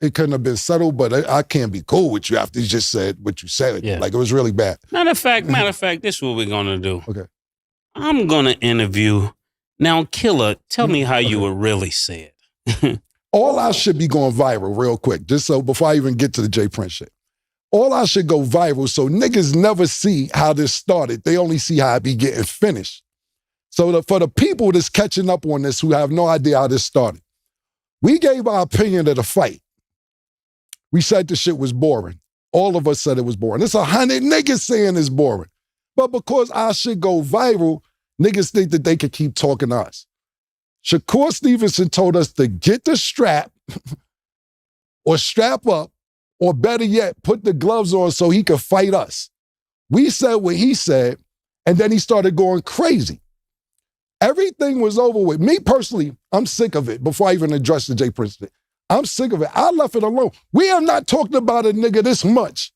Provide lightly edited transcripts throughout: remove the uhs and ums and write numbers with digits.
it couldn't have been settled, but I can't be cool with you after you just said what you said. Yeah. Like, it was really bad. Matter of fact, this is what we're going to do. Okay. I'm going to interview. Now, Killer, tell me how you would really say it. All our shit be going viral real quick, just so before I even get to the J Prince shit. All our shit go viral, so niggas never see how this started. They only see how it be getting finished. So for the people that's catching up on this who have no idea how this started, we gave our opinion of the fight. We said the shit was boring. All of us said it was boring. There's 100 niggas saying it's boring. But because our shit go viral, niggas think that they can keep talking to us. Shakur Stevenson told us to get the strap or strap up, or better yet, put the gloves on so he could fight us. We said what he said, and then he started going crazy. Everything was over with. Me personally, I'm sick of it before I even address the J Prince thing. I'm sick of it. I left it alone. We have not talked about a nigga this much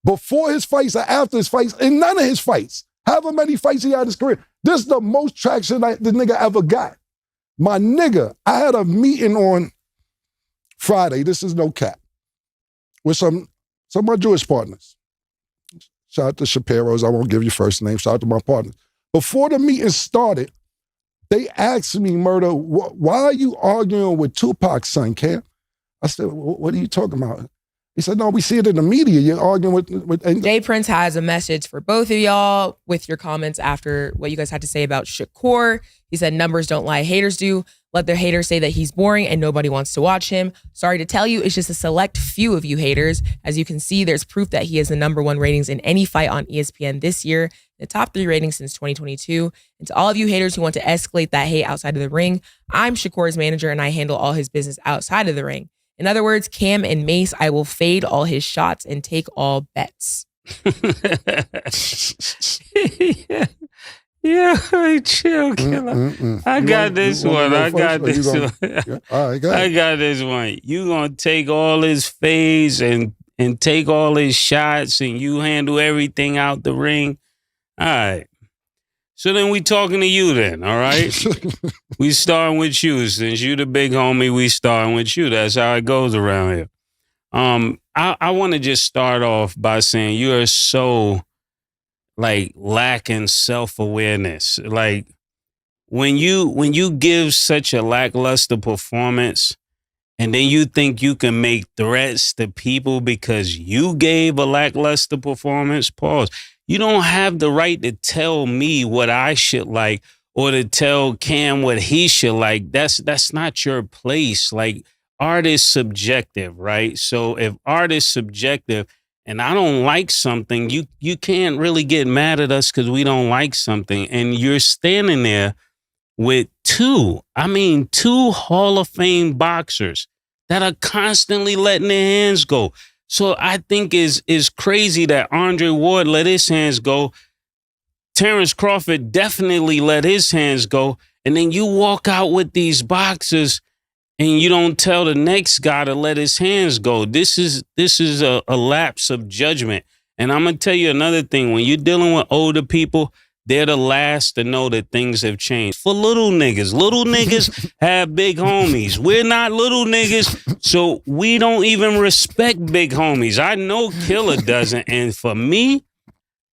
before his fights or after his fights, in none of his fights. However many fights he had in his career. This is the most traction the nigga ever got. My nigga, I had a meeting on Friday, this is no cap, with some of my Jewish partners. Shout out to Shapiro's, I won't give you first name, shout out to my partners. Before the meeting started, they asked me, Murder, why are you arguing with Tupac's son, Cam? I said, what are you talking about? He said, no, we see it in the media. You're arguing with J Prince has a message for both of y'all with your comments after what you guys had to say about Shakur. He said, numbers don't lie, haters do. Let their haters say that he's boring and nobody wants to watch him. Sorry to tell you, it's just a select few of you haters. As you can see, there's proof that he has the #1 ratings in any fight on ESPN this year, the top 3 ratings since 2022. And to all of you haters who want to escalate that hate outside of the ring, I'm Shakur's manager and I handle all his business outside of the ring. In other words, Cam and Mace, I will fade all his shots and take all bets. Yeah, chill, Killer. I got this one. I got this one. All right, go ahead. I got this one. You gonna take all his fades and take all his shots and you handle everything out the ring. All right. So then we talking to you then, all right? We starting with you. Since you the big homie, we starting with you. That's how it goes around here. I want to just start off by saying you are so lacking self-awareness. Like when you give such a lackluster performance and then you think you can make threats to people because you gave a lackluster performance, pause. You don't have the right to tell me what I should like or to tell Cam what he should like. That's not your place. Like, art is subjective, right? So if art is subjective and I don't like something, you can't really get mad at us because we don't like something. And you're standing there with two Hall of Fame boxers that are constantly letting their hands go. So I think is crazy that Andre Ward let his hands go. Terrence Crawford definitely let his hands go. And then you walk out with these boxers and you don't tell the next guy to let his hands go. This is a lapse of judgment. And I'm going to tell you another thing. When you're dealing with older people, they're the last to know that things have changed. For little niggas have big homies. We're not little niggas, so we don't even respect big homies. I know Killer doesn't, and for me,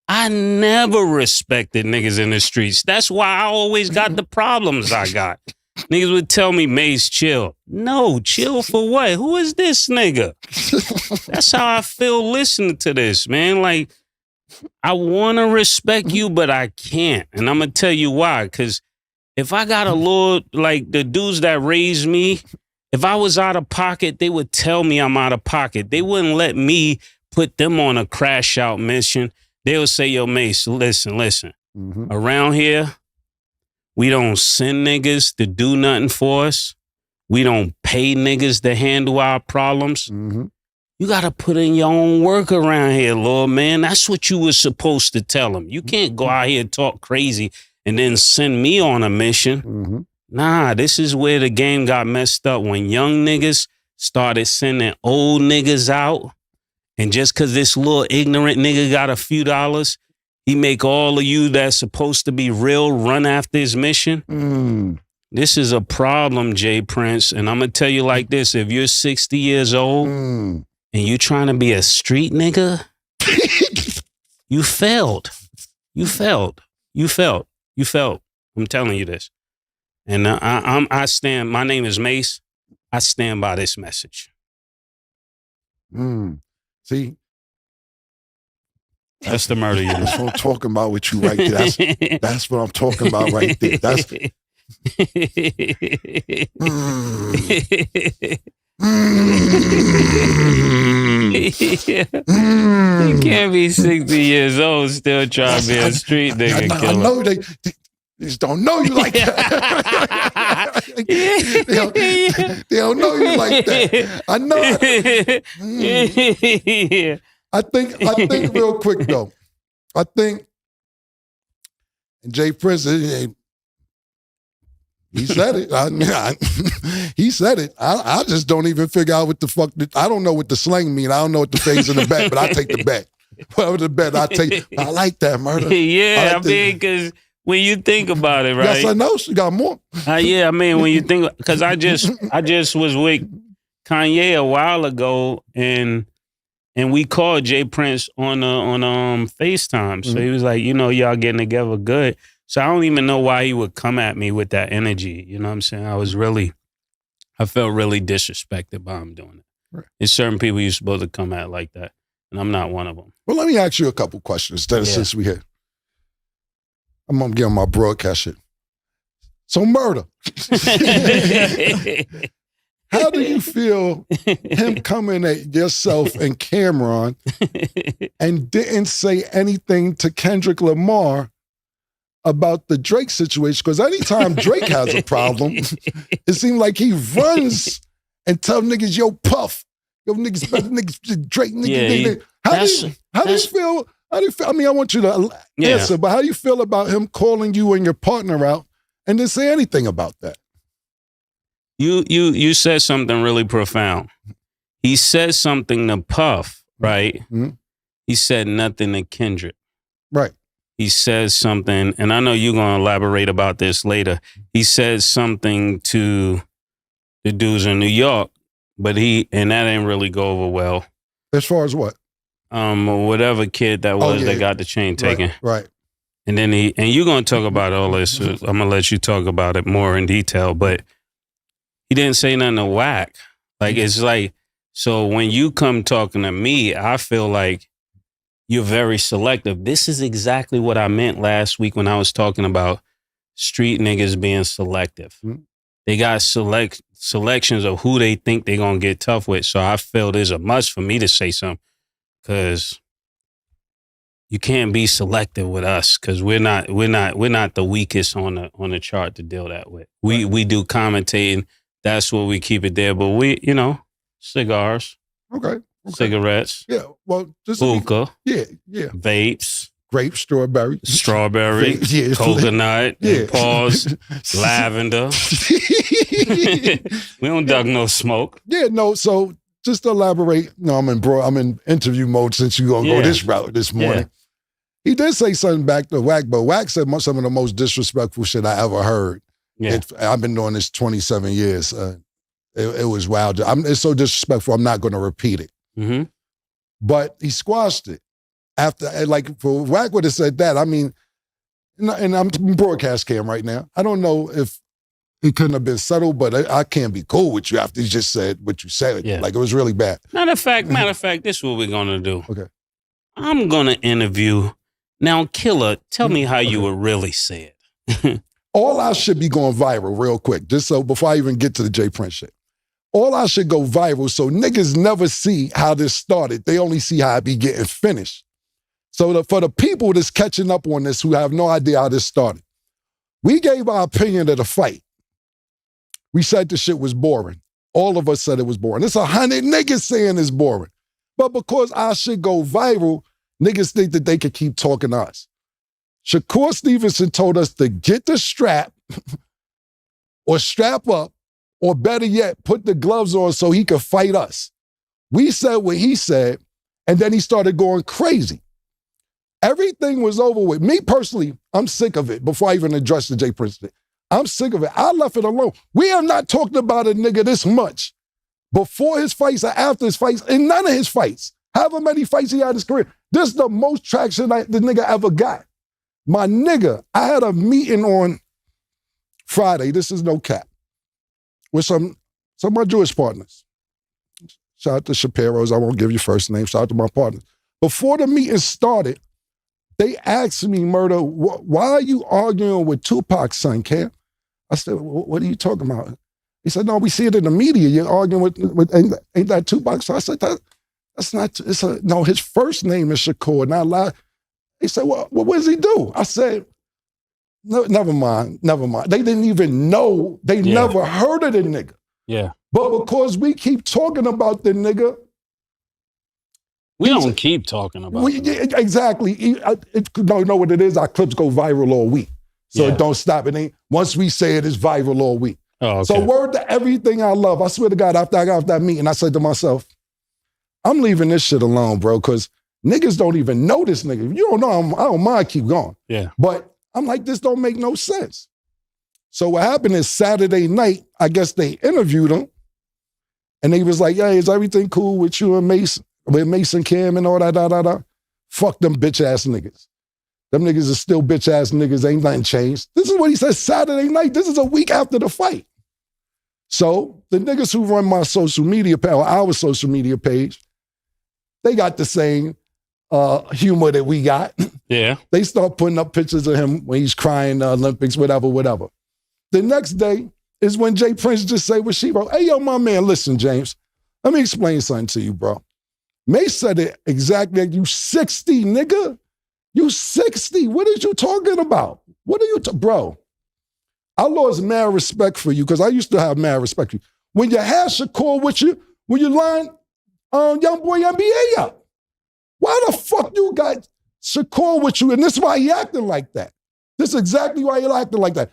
I never respected niggas in the streets. That's why I always got the problems I got. Niggas would tell me, Mace, chill. No, chill for what? Who is this nigga? That's how I feel listening to this, man. Like, I want to respect you, but I can't. And I'm going to tell you why. Because if I got a little, like the dudes that raised me, if I was out of pocket, they would tell me I'm out of pocket. They wouldn't let me put them on a crash out mission. They would say, yo, Mace, listen. Mm-hmm. Around here, we don't send niggas to do nothing for us. We don't pay niggas to handle our problems. Mm-hmm. You got to put in your own work around here, Lord, man. That's what you were supposed to tell them. You can't go out here and talk crazy and then send me on a mission. Mm-hmm. Nah, this is where the game got messed up when young niggas started sending old niggas out. And just because this little ignorant nigga got a few dollars, he make all of you that's supposed to be real run after his mission. This is a problem, Jay Prince. And I'm going to tell you like this. If you're 60 years old and you trying to be a street nigga, you failed. You failed. You failed. You failed. I'm telling you this. And I stand, my name is Mace. I stand by this message. See? That's the murder unit. That's what I'm talking about with you right there. That's what I'm talking about right there. That's... You can't be 60 years old still trying to be a street nigga killer. I know they just don't know you like that. They don't know you like that. I know. I think real quick though. I think, and Jay Prince, he said it. He said it. I just don't even figure out what the fuck. I don't know what the slang mean. I don't know what the phase in the bet, but I take the bet. Whatever the bet, I take. I like that, murder. Yeah, I mean, because when you think about it, right? Yes, I know. She got more. Yeah, I mean, when you think, because I just was with Kanye a while ago, and we called Jay Prince on FaceTime. So he was like, y'all getting together good. So I don't even know why he would come at me with that energy. You know what I'm saying? I felt really disrespected by him doing it. Right. There's certain people you're supposed to come at like that, and I'm not one of them. Well, let me ask you a couple questions since we're here. I'm going to get on my broadcast shit. So murder. How do you feel him coming at yourself and Cameron and didn't say anything to Kendrick Lamar about the Drake situation? Because anytime Drake has a problem, it seems like he runs and tell niggas, yo, Puff, yo, niggas, niggas, Drake, niggas. How do you feel? I mean, I want you to answer, but how do you feel about him calling you and your partner out and didn't say anything about that? You said something really profound. He said something to Puff, right? Mm-hmm. He said nothing to Kendrick. Right. He says something, and I know you're going to elaborate about this later. He said something to the dudes in New York, but that didn't really go over well. As far as what? Whatever kid that was that got the chain taken. Right. And then you're going to talk about all this. I'm going to let you talk about it more in detail, but he didn't say nothing to Wack. Like, it's like, so when you come talking to me, I feel like you're very selective. This is exactly what I meant last week when I was talking about street niggas being selective. Mm-hmm. They got selections of who they think they're going to get tough with. So I feel there's a must for me to say something, because you can't be selective with us, because we're not the weakest on the chart to deal that with. We do commentating. That's what we keep it there. But cigars. Okay. Cigarettes. Yeah. Well, just hookah. Yeah. Vapes. Grape, strawberry. Yeah. Coconut. Yeah. Pause. Lavender. We don't duck no smoke. Yeah, no. So just to elaborate, I'm in interview mode since you're going to go this route this morning. Yeah. He did say something back to Wack, but Wack said some of the most disrespectful shit I ever heard. Yeah. I've been doing this 27 years. It was wild. It's so disrespectful, I'm not going to repeat it. Mm-hmm. But he squashed it. After, like, for Wack would have said that, I mean, and I'm broadcast cam right now. I don't know if it couldn't have been subtle, but I can't be cool with you after you just said what you said. Yeah. Like, it was really bad. Matter of fact, this is what we're going to do. Okay. I'm going to interview. Now, Killer, tell me how you would really say it. All our shit be going viral real quick, just so before I even get to the Jay Prince shit. All our shit go viral, so niggas never see how this started. They only see how it be getting finished. So for the people that's catching up on this who have no idea how this started, we gave our opinion of the fight. We said the shit was boring. All of us said it was boring. It's 100 niggas saying it's boring. But because our shit go viral, niggas think that they could keep talking to us. Shakur Stevenson told us to get the strap or strap up, or better yet, put the gloves on so he could fight us. We said what he said, and then he started going crazy. Everything was over with. Me personally, I'm sick of it before I even address the Jay Prince thing. I'm sick of it. I left it alone. We have not talked about a nigga this much before his fights or after his fights, in none of his fights. However many fights he had in his career. This is the most traction the nigga ever got. My nigga, I had a meeting on Friday, this is no cap, with some of my Jewish partners. Shout out to Shapiro's, I won't give you first name, shout out to my partners. Before the meeting started, they asked me, Murder, why are you arguing with Tupac's son, Cam? I said, what are you talking about? He said, no, we see it in the media. You're arguing with ain't that Tupac? So I said, that's not, no, his first name is Shakur, not lie. He said, well, what does he do? I said, no, never mind. They didn't even know. They never heard of the nigga. Yeah. But because we keep talking about the nigga. We don't keep talking about it. Exactly. You know what it is? Our clips go viral all week. So it don't stop. It ain't, once we say it, it's viral all week. Oh, okay. So word to everything I love. I swear to God, after I got off that meeting, I said to myself, I'm leaving this shit alone, bro, because niggas don't even know this nigga. If you don't know, I don't mind, keep going. Yeah. But I'm like, this don't make no sense. So what happened is Saturday night, I guess they interviewed him, and they was like, hey, is everything cool with you and Mason, with Mason Cam and all that, Fuck them bitch-ass niggas. Them niggas are still bitch-ass niggas, ain't nothing changed. This is what he said Saturday night. This is a week after the fight. So the niggas who run my social media page, or our social media page, they got the same humor that we got. Yeah. They start putting up pictures of him when he's crying the Olympics, whatever. The next day is when Jay Prince just say what she wrote. Hey, yo, my man, listen, James, let me explain something to you, bro. Mace said it exactly like you 60, nigga. You 60. What are you talking about? What are you, bro? I lost mad respect for you because I used to have mad respect for you. When you had Shakur with you, when you lined Young Boy NBA up, why the fuck you got Shakur with you? And this is why he acting like that. This is exactly why he acting like that.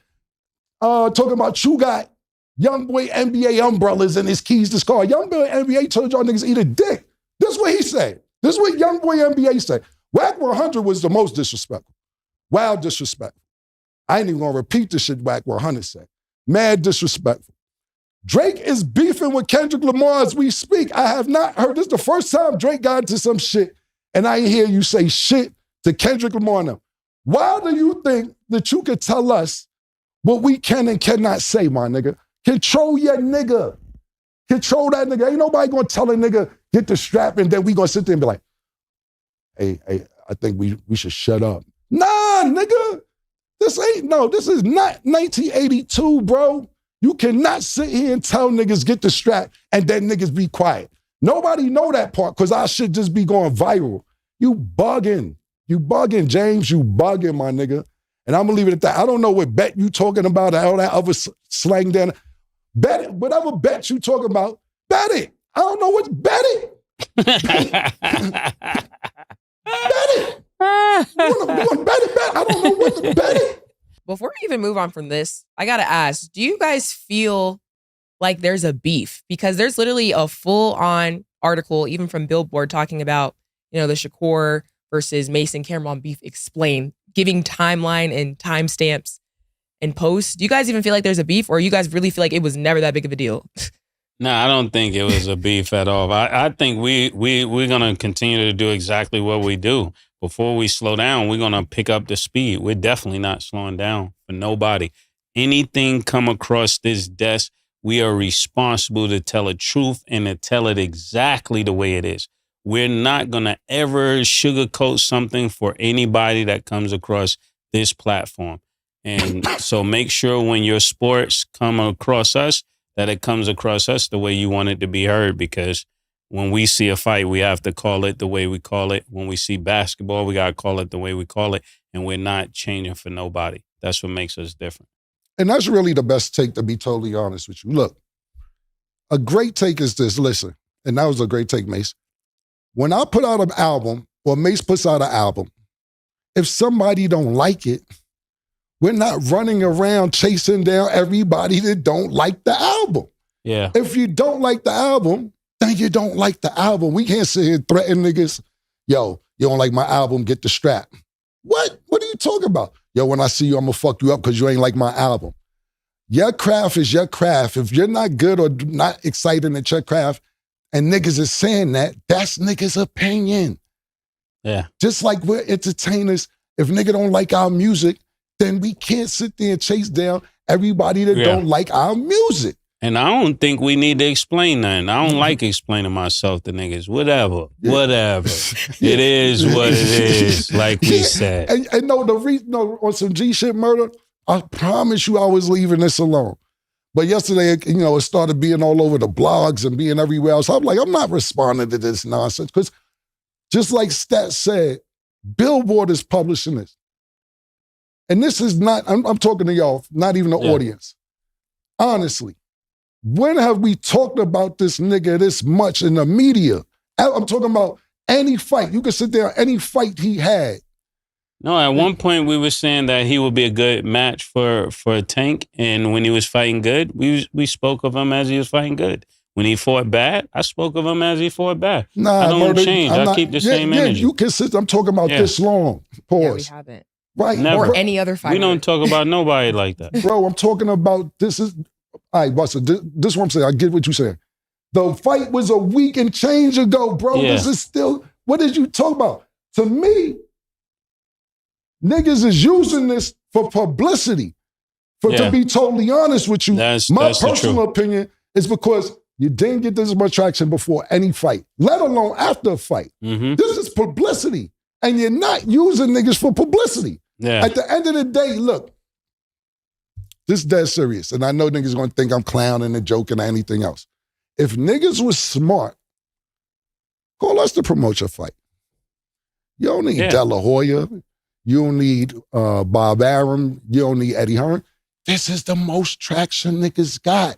Talking about you got Young Boy NBA umbrellas and his keys to his car. Young Boy NBA told y'all niggas eat a dick. This is what he said. This is what Young Boy NBA said. Wack 100 was the most disrespectful. Wild disrespectful. I ain't even gonna repeat the shit Wack 100 said. Mad disrespectful. Drake is beefing with Kendrick Lamar as we speak. I have not heard, this is the first time Drake got into some shit and I ain't hear you say shit to Kendrick Lamar now. Why do you think that you could tell us what we can and cannot say, my nigga? Control your nigga. Control that nigga. Ain't nobody gonna tell a nigga, get the strap, and then we gonna sit there and be like, hey, I think we should shut up. Nah, nigga. This is not 1982, bro. You cannot sit here and tell niggas get the strap and then niggas be quiet. Nobody know that part because our shit just be going viral. You bugging. You bugging, James. You bugging, my nigga. And I'm gonna leave it at that. I don't know what bet you talking about or all that other slang down. Bet it. Whatever bet you talking about, bet it. I don't know what's bet it. Bet it. You want to bet it? Bet. I don't know what to bet it. Before we even move on from this, I gotta ask, do you guys feel like there's a beef? Because there's literally a full-on article, even from Billboard, talking about, the Shakur versus Mason Cameron beef explained, giving timeline and timestamps and posts. Do you guys even feel like there's a beef, or you guys really feel like it was never that big of a deal? No, I don't think it was a beef at all. I think we're gonna continue to do exactly what we do. Before we slow down, we're gonna pick up the speed. We're definitely not slowing down for nobody. Anything come across this desk, we are responsible to tell the truth and to tell it exactly the way it is. We're not gonna ever sugarcoat something for anybody that comes across this platform. And so make sure when your sports come across us, that it comes across us the way you want it to be heard, because when we see a fight, we have to call it the way we call it. When we see basketball, we got to call it the way we call it, and we're not changing for nobody. That's what makes us different. And that's really the best take, to be totally honest with you. Look, a great take is this. Listen, and that was a great take, Mace. When I put out an album, or Mace puts out an album, if somebody don't like it, we're not running around chasing down everybody that don't like the album. Yeah. If you don't like the album, then you don't like the album. We can't sit here and threaten niggas. Yo, you don't like my album, get the strap. What? What are you talking about? Yo, when I see you, I'm gonna fuck you up because you ain't like my album. Your craft is your craft. If you're not good or not excited at your craft, and niggas is saying that, that's niggas' opinion. Yeah. Just like we're entertainers, if nigga don't like our music, then we can't sit there and chase down everybody that don't like our music. And I don't think we need to explain nothing. I don't like explaining myself to niggas. Whatever. It is what it is, like we said. And no, on some G shit murder, I promise you I was leaving this alone. But yesterday, it started being all over the blogs and being everywhere else. I'm like, I'm not responding to this nonsense. Because just like Stat said, Billboard is publishing this. And this is not, I'm talking to y'all, not even the audience. Honestly, when have we talked about this nigga this much in the media? I'm talking about any fight. You can sit there, any fight he had. No, at one point we were saying that he would be a good match for Tank, and when he was fighting good, we spoke of him as he was fighting good. When he fought bad, I spoke of him as he fought bad. Nah, I don't change. I keep the same energy. You can sit. I'm talking about this long. Pause. Yeah, we haven't. Right. Never. Or any other fighter. We don't talk about nobody like that. Bro, I'm talking about this is. All right, Buster, this is what I'm saying. I get what you're saying. The fight was a week and change ago, bro. Yeah. This is still. What did you talk about? To me, niggas is using this for publicity. To be totally honest with you, my personal opinion is because you didn't get this much traction before any fight, let alone after a fight. Mm-hmm. This is publicity, and you're not using niggas for publicity. Yeah. At the end of the day, look, this is dead serious, and I know niggas gonna think I'm clowning and joking or anything else. If niggas was smart, call us to promote your fight. You don't need De La Hoya. You don't need Bob Arum. You don't need Eddie Hearn. This is the most traction niggas got.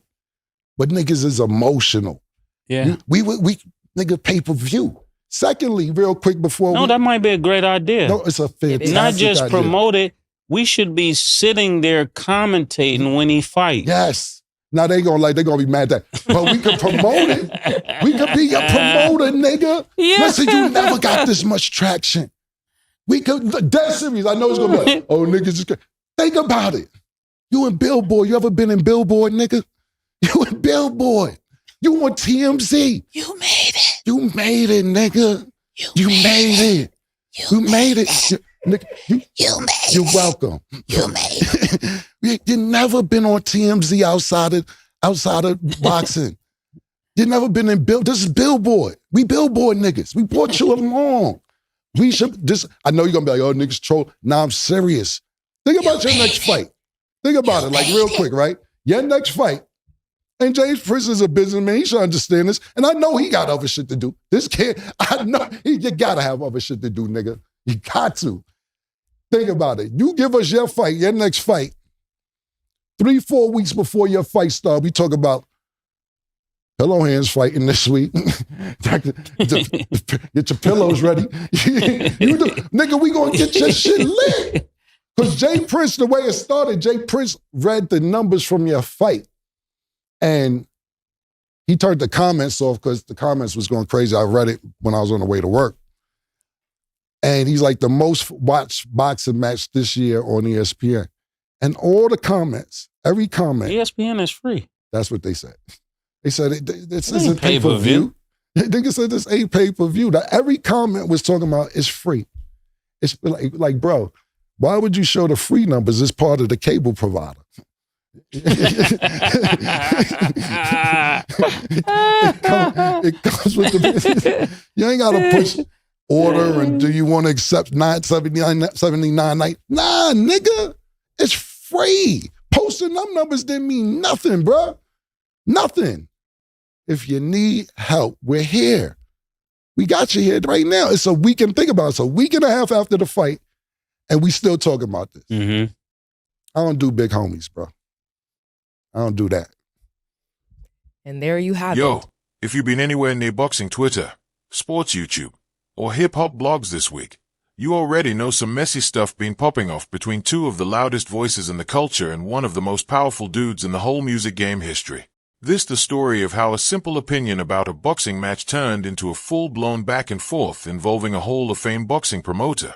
But niggas is emotional. Yeah. We nigga pay-per-view. Secondly, real quick before that might be a great idea. No, it's a fantastic Not just idea. promote it. We should be sitting there commentating when he fights. Yes. Now they gonna be mad at that. But we could promote it. We could be a promoter, nigga. Yeah. Listen, you never got this much traction. We could, dead serious. I know it's gonna be like, oh, niggas is good. Think about it. You in Billboard. You ever been in Billboard, nigga? You in Billboard. You on TMZ. You made it. You made it, nigga. You made it. You made it. You made it. You're welcome. You made it. You never been on TMZ outside of boxing. You never been in This is Billboard. We Billboard niggas. We brought you along. We should I know you're gonna be like, oh, niggas troll. Nah, I'm serious. Think about your next fight. Think about it, like real quick, right? Your next fight. And James Prince is a businessman. He should understand this. And I know he got other shit to do. This kid, I know you gotta have other shit to do, nigga. You got to. Think about it. You give us your fight, your next fight. 3-4 weeks before your fight start, we talk about pillow hands fighting this week. Get your pillows ready. Nigga, we gonna get your shit lit. Because Jay Prince, the way it started, Jay Prince read the numbers from your fight. And he turned the comments off because the comments was going crazy. I read it when I was on the way to work. And he's like the most watched boxing match this year on ESPN. And all the comments, every comment. ESPN is free. That's what they said. They said this isn't pay-per-view. Nigga said this ain't pay-per-view. Every comment was talking about it's free. It's like, bro, why would you show the free numbers as part of the cable provider? It comes with the you ain't gotta push order and do you want to accept 979 night? Nah, nigga, it's free. Posting them numbers didn't mean nothing, bro. Nothing. If you need help, we're here. We got you here right now. It's a week and think about it. It's a week and a half after the fight, and we still talking about this. Mm-hmm. I don't do big homies, bro. I don't do that. And there you have it. Yo, if you've been anywhere near boxing Twitter, sports YouTube, or hip-hop blogs this week, you already know some messy stuff been popping off between two of the loudest voices in the culture and one of the most powerful dudes in the whole music game history. This the story of how a simple opinion about a boxing match turned into a full-blown back and forth involving a Hall of Fame boxing promoter,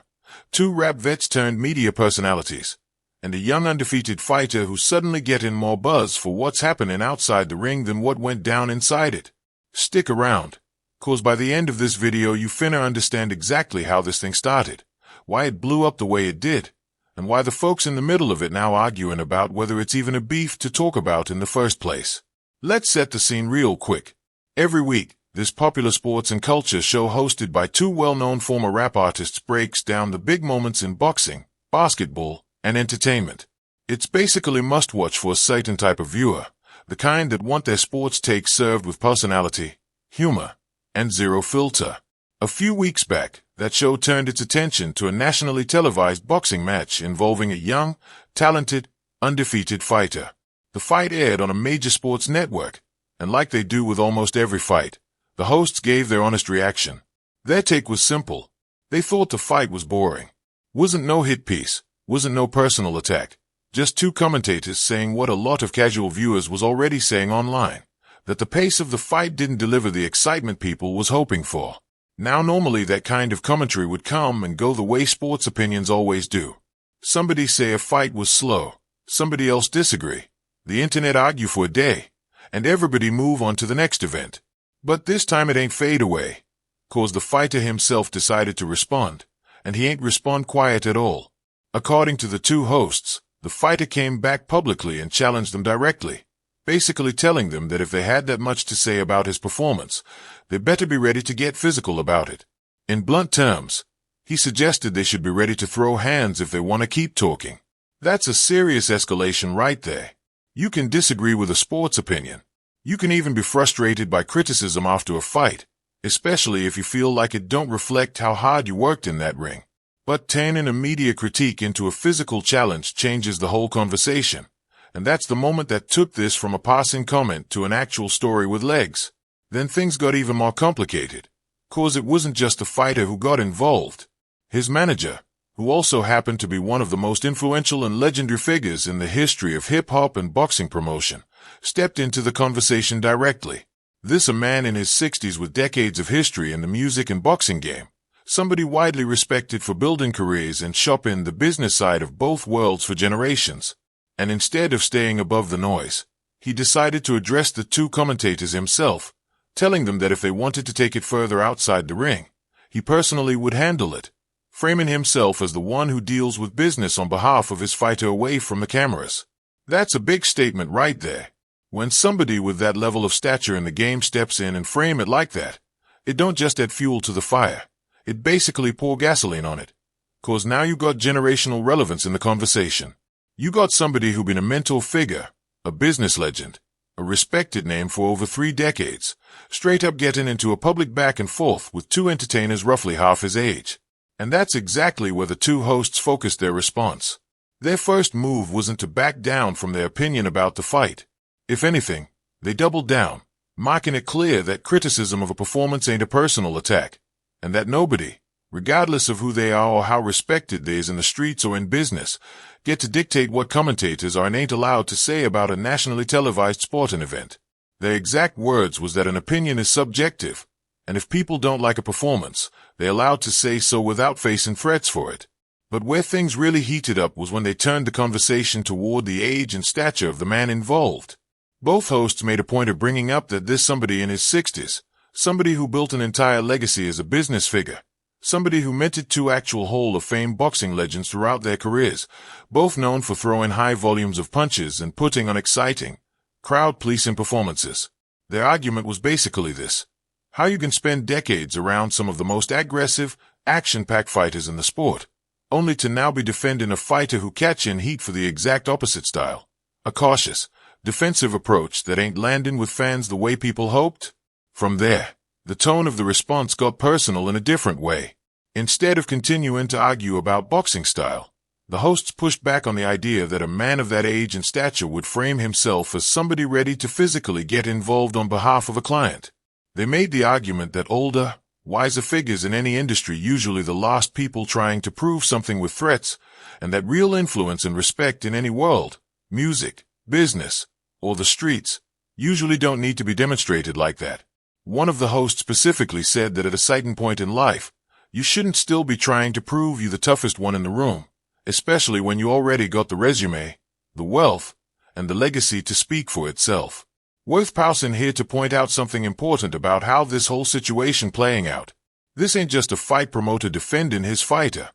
two rap vets turned media personalities, and a young undefeated fighter who's suddenly getting more buzz for what's happening outside the ring than what went down inside it. Stick around, cause by the end of this video you finna understand exactly how this thing started, why it blew up the way it did, and why the folks in the middle of it now arguing about whether it's even a beef to talk about in the first place. Let's set the scene real quick. Every week, this popular sports and culture show hosted by two well-known former rap artists breaks down the big moments in boxing, basketball, and entertainment. It's basically must-watch for a certain type of viewer, the kind that want their sports takes served with personality, humor, and zero filter. A few weeks back, that show turned its attention to a nationally televised boxing match involving a young, talented, undefeated fighter. The fight aired on a major sports network, and like they do with almost every fight, the hosts gave their honest reaction. Their take was simple. They thought the fight was boring. Wasn't no hit piece, wasn't no personal attack. Just two commentators saying what a lot of casual viewers was already saying online, that the pace of the fight didn't deliver the excitement people was hoping for. Now normally that kind of commentary would come and go the way sports opinions always do. Somebody say a fight was slow, somebody else disagree, the internet argue for a day, and everybody move on to the next event. But this time it ain't fade away, cause the fighter himself decided to respond, and he ain't respond quiet at all. According to the two hosts, the fighter came back publicly and challenged them directly, basically telling them that if they had that much to say about his performance, they better be ready to get physical about it. In blunt terms, he suggested they should be ready to throw hands if they want to keep talking. That's a serious escalation right there. You can disagree with a sports opinion. You can even be frustrated by criticism after a fight, especially if you feel like it don't reflect how hard you worked in that ring. But turning a media critique into a physical challenge changes the whole conversation, and that's the moment that took this from a passing comment to an actual story with legs. Then things got even more complicated, cause it wasn't just the fighter who got involved. His manager, who also happened to be one of the most influential and legendary figures in the history of hip-hop and boxing promotion, stepped into the conversation directly. This a man in his 60s with decades of history in the music and boxing game, somebody widely respected for building careers and shopping the business side of both worlds for generations. And instead of staying above the noise, he decided to address the two commentators himself, telling them that if they wanted to take it further outside the ring, he personally would handle it, framing himself as the one who deals with business on behalf of his fighter away from the cameras. That's a big statement right there. When somebody with that level of stature in the game steps in and frame it like that, it don't just add fuel to the fire, it basically pour gasoline on it. Cause now you got generational relevance in the conversation. You got somebody who been a mentor figure, a business legend, a respected name for over 3 decades, straight up getting into a public back and forth with two entertainers roughly half his age. And that's exactly where the two hosts focused their response. Their first move wasn't to back down from their opinion about the fight. If anything, they doubled down, making it clear that criticism of a performance ain't a personal attack, and that nobody, regardless of who they are or how respected they is in the streets or in business, get to dictate what commentators are and ain't allowed to say about a nationally televised sporting event. Their exact words was that an opinion is subjective, and if people don't like a performance, they're allowed to say so without facing threats for it. But where things really heated up was when they turned the conversation toward the age and stature of the man involved. Both hosts made a point of bringing up that this somebody in his 60s, somebody who built an entire legacy as a business figure, somebody who mentored two actual Hall of Fame boxing legends throughout their careers, both known for throwing high volumes of punches and putting on exciting, crowd-pleasing performances. Their argument was basically this: how you can spend decades around some of the most aggressive, action-packed fighters in the sport, only to now be defending a fighter who catch in heat for the exact opposite style, a cautious, defensive approach that ain't landing with fans the way people hoped? From there, the tone of the response got personal in a different way. Instead of continuing to argue about boxing style, the hosts pushed back on the idea that a man of that age and stature would frame himself as somebody ready to physically get involved on behalf of a client. They made the argument that older, wiser figures in any industry usually the last people trying to prove something with threats, and that real influence and respect in any world, music, business, or the streets, usually don't need to be demonstrated like that. One of the hosts specifically said that at a certain point in life, you shouldn't still be trying to prove you the toughest one in the room, especially when you already got the resume, the wealth, and the legacy to speak for itself. Worth pausing here to point out something important about how this whole situation playing out. This ain't just a fight promoter defending his fighter.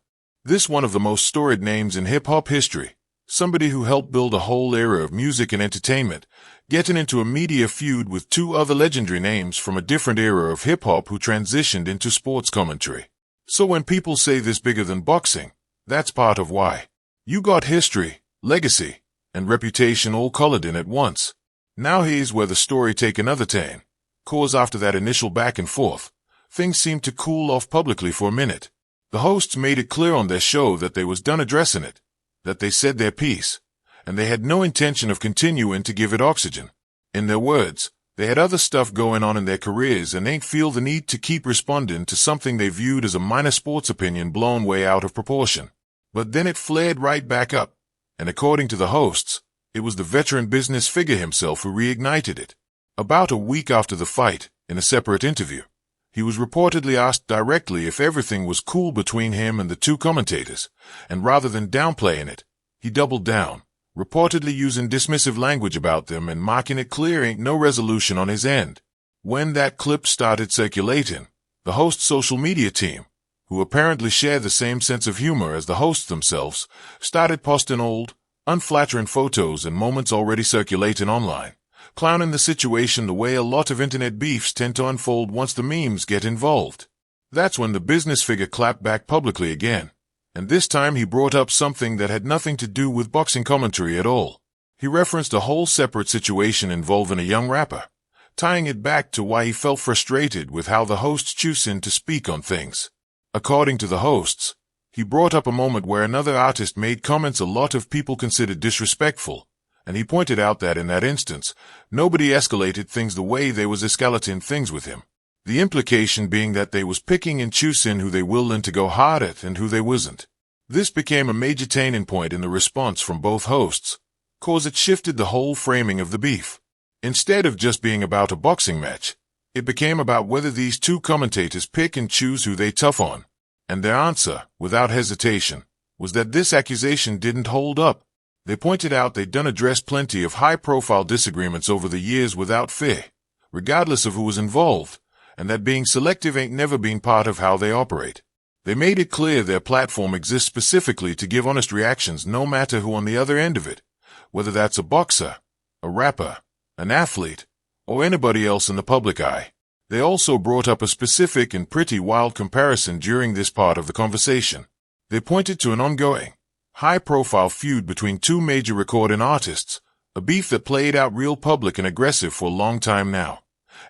This one of the most storied names in hip-hop history, somebody who helped build a whole era of music and entertainment, getting into a media feud with two other legendary names from a different era of hip-hop who transitioned into sports commentary. So when people say this bigger than boxing, that's part of why. You got history, legacy, and reputation all colored in at once. Now here's where the story take another turn. Cause after that initial back and forth, things seemed to cool off publicly for a minute. The hosts made it clear on their show that they was done addressing it, that they said their piece, and they had no intention of continuing to give it oxygen. In their words, they had other stuff going on in their careers and ain't feel the need to keep responding to something they viewed as a minor sports opinion blown way out of proportion. But then it flared right back up, and according to the hosts, it was the veteran business figure himself who reignited it. About a week after the fight, in a separate interview, he was reportedly asked directly if everything was cool between him and the two commentators, and rather than downplaying it, he doubled down, reportedly using dismissive language about them and making it clear ain't no resolution on his end. When that clip started circulating, the host's social media team, who apparently share the same sense of humor as the hosts themselves, started posting old, unflattering photos and moments already circulating online, clowning the situation the way a lot of internet beefs tend to unfold once the memes get involved. That's when the business figure clapped back publicly again, and this time he brought up something that had nothing to do with boxing commentary at all. He referenced a whole separate situation involving a young rapper, tying it back to why he felt frustrated with how the hosts choosing to speak on things. According to the hosts, he brought up a moment where another artist made comments a lot of people considered disrespectful, and he pointed out that in that instance, nobody escalated things the way they was escalating things with him. The implication being that they was picking and choosing who they willing to go hard at and who they wasn't. This became a major turning point in the response from both hosts, cause it shifted the whole framing of the beef. Instead of just being about a boxing match, it became about whether these two commentators pick and choose who they tough on. And their answer, without hesitation, was that this accusation didn't hold up. They pointed out they'd done address plenty of high-profile disagreements over the years without fear, regardless of who was involved, and that being selective ain't never been part of how they operate. They made it clear their platform exists specifically to give honest reactions no matter who on the other end of it, whether that's a boxer, a rapper, an athlete, or anybody else in the public eye. They also brought up a specific and pretty wild comparison during this part of the conversation. They pointed to an ongoing, high-profile feud between two major recording artists, a beef that played out real public and aggressive for a long time now.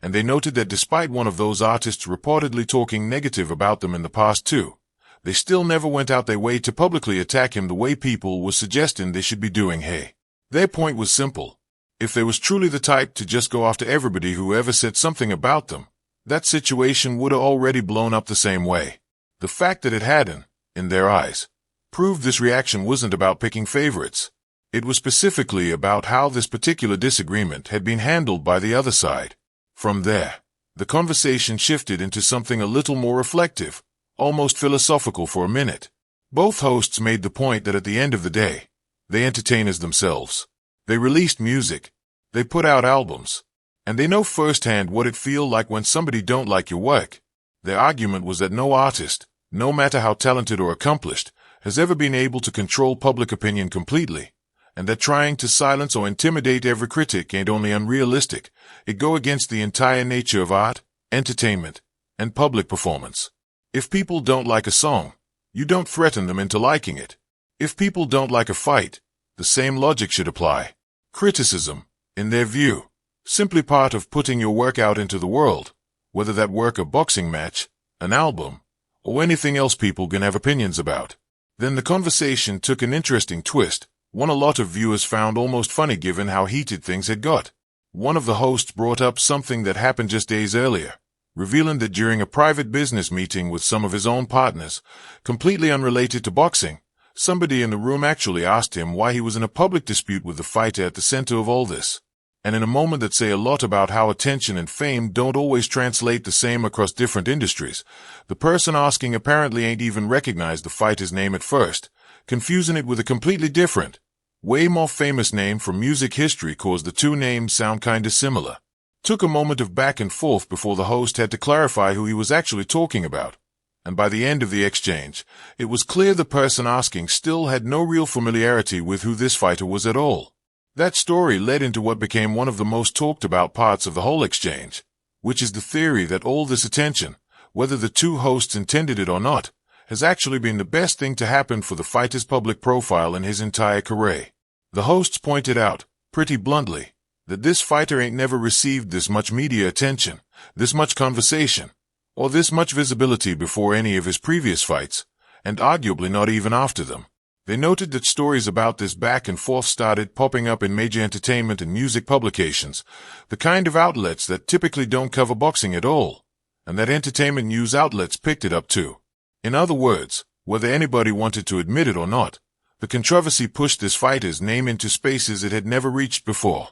And they noted that despite one of those artists reportedly talking negative about them in the past too, they still never went out their way to publicly attack him the way people were suggesting they should be doing. Hey, their point was simple. If they was truly the type to just go after everybody who ever said something about them, that situation would have already blown up the same way. The fact that it hadn't, in their eyes, proved this reaction wasn't about picking favorites. It was specifically about how this particular disagreement had been handled by the other side. From there, the conversation shifted into something a little more reflective, almost philosophical for a minute. Both hosts made the point that at the end of the day, they entertainers themselves. They released music, they put out albums, and they know firsthand what it feel like when somebody don't like your work. Their argument was that no artist, no matter how talented or accomplished, has ever been able to control public opinion completely, and that trying to silence or intimidate every critic ain't only unrealistic, it go against the entire nature of art, entertainment, and public performance. If people don't like a song, you don't threaten them into liking it. If people don't like a fight, the same logic should apply. Criticism, in their view, simply part of putting your work out into the world, whether that work a boxing match, an album, or anything else people can have opinions about. Then the conversation took an interesting twist, one a lot of viewers found almost funny given how heated things had got. One of the hosts brought up something that happened just days earlier, revealing that during a private business meeting with some of his own partners, completely unrelated to boxing, somebody in the room actually asked him why he was in a public dispute with the fighter at the center of all this. And in a moment that say a lot about how attention and fame don't always translate the same across different industries, the person asking apparently ain't even recognized the fighter's name at first, confusing it with a completely different, way more famous name from music history caused the two names sound kinda similar. Took a moment of back and forth before the host had to clarify who he was actually talking about. And by the end of the exchange, it was clear the person asking still had no real familiarity with who this fighter was at all. That story led into what became one of the most talked about parts of the whole exchange, which is the theory that all this attention, whether the two hosts intended it or not, has actually been the best thing to happen for the fighter's public profile in his entire career. The hosts pointed out, pretty bluntly, that this fighter ain't never received this much media attention, this much conversation, or this much visibility before any of his previous fights, and arguably not even after them. They noted that stories about this back and forth started popping up in major entertainment and music publications, the kind of outlets that typically don't cover boxing at all, and that entertainment news outlets picked it up too. In other words, whether anybody wanted to admit it or not, the controversy pushed this fighter's name into spaces it had never reached before.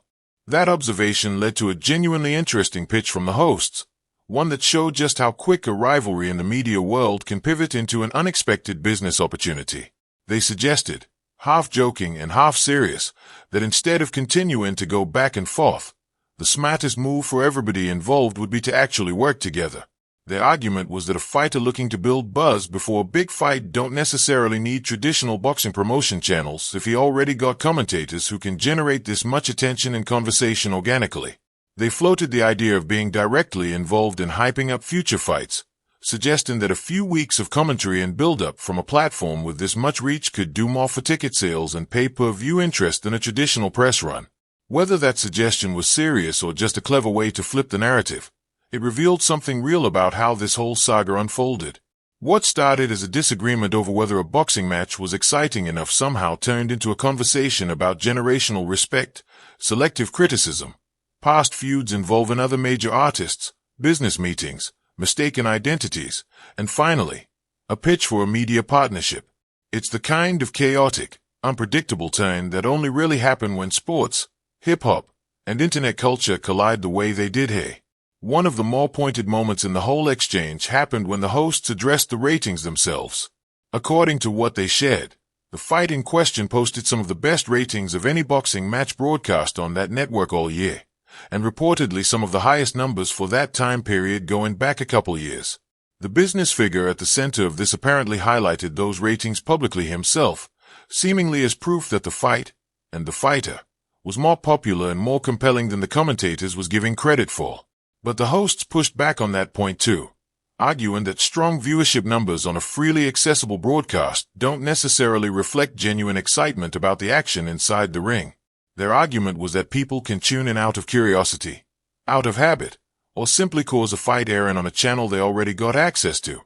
That observation led to a genuinely interesting pitch from the hosts, one that showed just how quick a rivalry in the media world can pivot into an unexpected business opportunity. They suggested, half joking and half serious, that instead of continuing to go back and forth, the smartest move for everybody involved would be to actually work together. Their argument was that a fighter looking to build buzz before a big fight don't necessarily need traditional boxing promotion channels if he already got commentators who can generate this much attention and conversation organically. They floated the idea of being directly involved in hyping up future fights, suggesting that a few weeks of commentary and build-up from a platform with this much reach could do more for ticket sales and pay-per-view interest than a traditional press run. Whether that suggestion was serious or just a clever way to flip the narrative, it revealed something real about how this whole saga unfolded. What started as a disagreement over whether a boxing match was exciting enough somehow turned into a conversation about generational respect, selective criticism, past feuds involving other major artists, business meetings, mistaken identities, and finally, a pitch for a media partnership. It's the kind of chaotic, unpredictable turn that only really happen when sports, hip-hop, and internet culture collide the way they did here. One of the more pointed moments in the whole exchange happened when the hosts addressed the ratings themselves. According to what they shared, the fight in question posted some of the best ratings of any boxing match broadcast on that network all year, and reportedly some of the highest numbers for that time period going back a couple years. The business figure at the center of this apparently highlighted those ratings publicly himself, seemingly as proof that the fight, and the fighter, was more popular and more compelling than the commentators was giving credit for. But the hosts pushed back on that point too, arguing that strong viewership numbers on a freely accessible broadcast don't necessarily reflect genuine excitement about the action inside the ring. Their argument was that people can tune in out of curiosity, out of habit, or simply cause a fight airing on a channel they already got access to,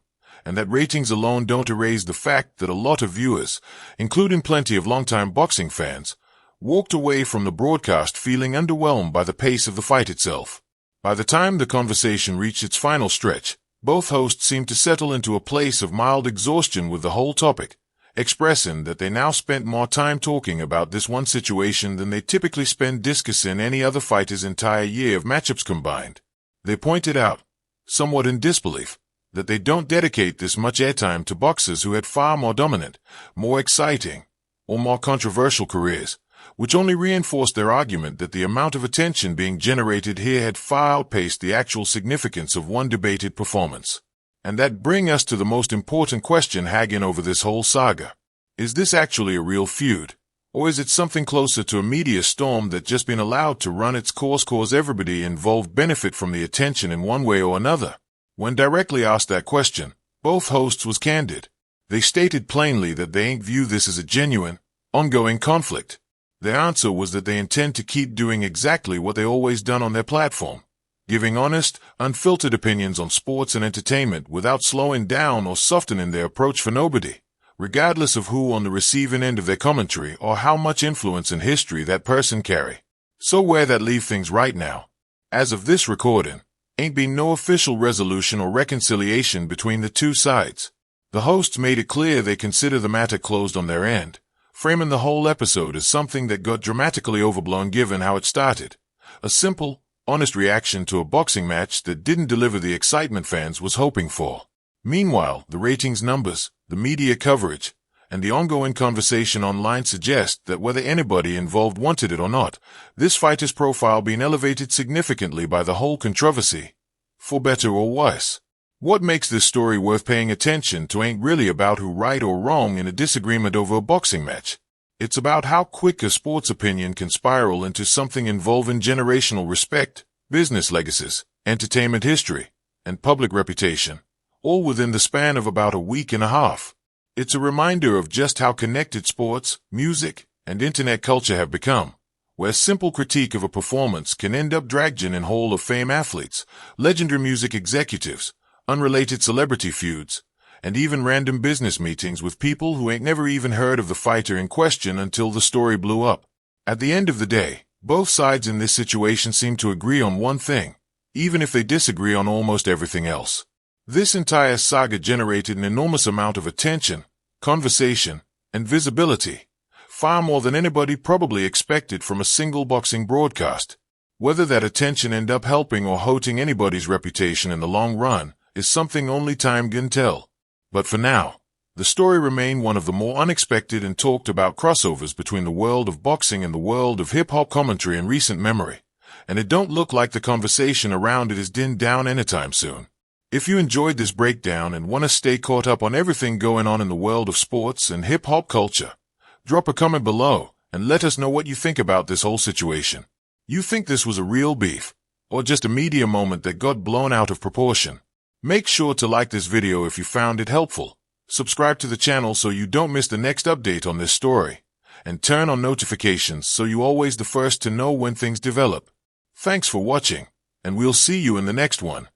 and that ratings alone don't erase the fact that a lot of viewers, including plenty of longtime boxing fans, walked away from the broadcast feeling underwhelmed by the pace of the fight itself. By the time the conversation reached its final stretch, both hosts seemed to settle into a place of mild exhaustion with the whole topic, expressing that they now spent more time talking about this one situation than they typically spend discussing any other fighter's entire year of matchups combined. They pointed out, somewhat in disbelief, that they don't dedicate this much airtime to boxers who had far more dominant, more exciting, or more controversial careers, which only reinforced their argument that the amount of attention being generated here had far outpaced the actual significance of one debated performance. And that brings us to the most important question hanging over this whole saga. Is this actually a real feud? Or is it something closer to a media storm that just been allowed to run its course cause everybody involved benefit from the attention in one way or another? When directly asked that question, both hosts was candid. They stated plainly that they ain't view this as a genuine, ongoing conflict. Their answer was that they intend to keep doing exactly what they always done on their platform, giving honest, unfiltered opinions on sports and entertainment without slowing down or softening their approach for nobody, regardless of who on the receiving end of their commentary or how much influence in history that person carry. So where that leave things right now? As of this recording, ain't been no official resolution or reconciliation between the two sides. The hosts made it clear they consider the matter closed on their end, framing the whole episode as something that got dramatically overblown given how it started. A simple, honest reaction to a boxing match that didn't deliver the excitement fans was hoping for. Meanwhile, the ratings numbers, the media coverage, and the ongoing conversation online suggest that whether anybody involved wanted it or not, this fighter's profile being elevated significantly by the whole controversy, for better or worse. What makes this story worth paying attention to ain't really about who right or wrong in a disagreement over a boxing match. It's about how quick a sports opinion can spiral into something involving generational respect, business legacies, entertainment history, and public reputation, all within the span of about a week and a half. It's a reminder of just how connected sports, music, and internet culture have become, where simple critique of a performance can end up dragged in Hall of Fame athletes, legendary music executives, unrelated celebrity feuds, and even random business meetings with people who ain't never even heard of the fighter in question until the story blew up. At the end of the day, both sides in this situation seem to agree on one thing, even if they disagree on almost everything else. This entire saga generated an enormous amount of attention, conversation, and visibility, far more than anybody probably expected from a single boxing broadcast. Whether that attention end up helping or hurting anybody's reputation in the long run is something only time can tell. But for now, the story remained one of the more unexpected and talked about crossovers between the world of boxing and the world of hip-hop commentary in recent memory, and it don't look like the conversation around it is dinned down anytime soon. If you enjoyed this breakdown and want to stay caught up on everything going on in the world of sports and hip-hop culture, drop a comment below and let us know what you think about this whole situation. You think this was a real beef, or just a media moment that got blown out of proportion? Make sure to like this video if you found it helpful, subscribe to the channel so you don't miss the next update on this story, and turn on notifications so you're always the first to know when things develop. Thanks for watching, and we'll see you in the next one.